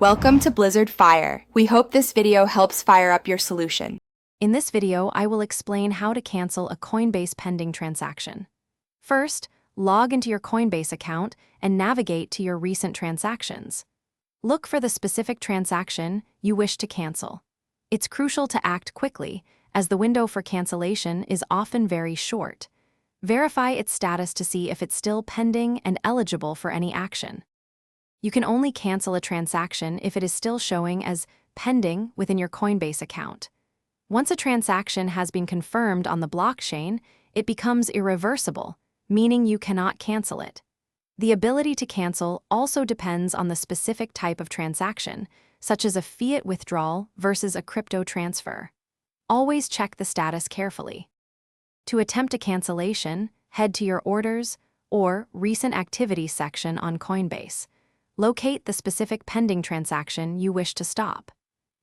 Welcome to Blizzard Fire. We hope this video helps fire up your solution. In this video, I will explain how to cancel a Coinbase pending transaction. First, log into your Coinbase account and navigate to your recent transactions. Look for the specific transaction you wish to cancel. It's crucial to act quickly, as the window for cancellation is often very short. Verify its status to see if it's still pending and eligible for any action. You can only cancel a transaction if it is still showing as pending within your Coinbase account. Once a transaction has been confirmed on the blockchain, it becomes irreversible, meaning you cannot cancel it. The ability to cancel also depends on the specific type of transaction, such as a fiat withdrawal versus a crypto transfer. Always check the status carefully. To attempt a cancellation, head to your Orders or Recent Activity section on Coinbase. Locate the specific pending transaction you wish to stop.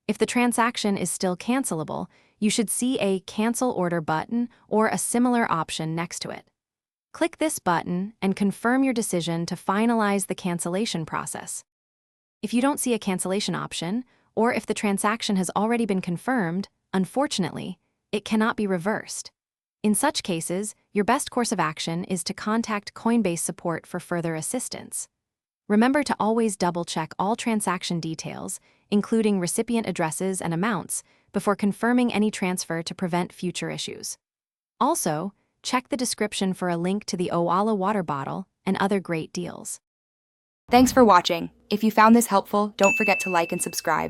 If the transaction is still cancelable, you should see a Cancel Order button or a similar option next to it. Click this button and confirm your decision to finalize the cancellation process. If you don't see a cancellation option, or if the transaction has already been confirmed, unfortunately, it cannot be reversed. In such cases, your best course of action is to contact Coinbase support for further assistance. Remember to always double-check all transaction details, including recipient addresses and amounts, before confirming any transfer to prevent future issues. Also, check the description for a link to the Owala water bottle and other great deals. Thanks for watching. If you found this helpful, don't forget to like and subscribe.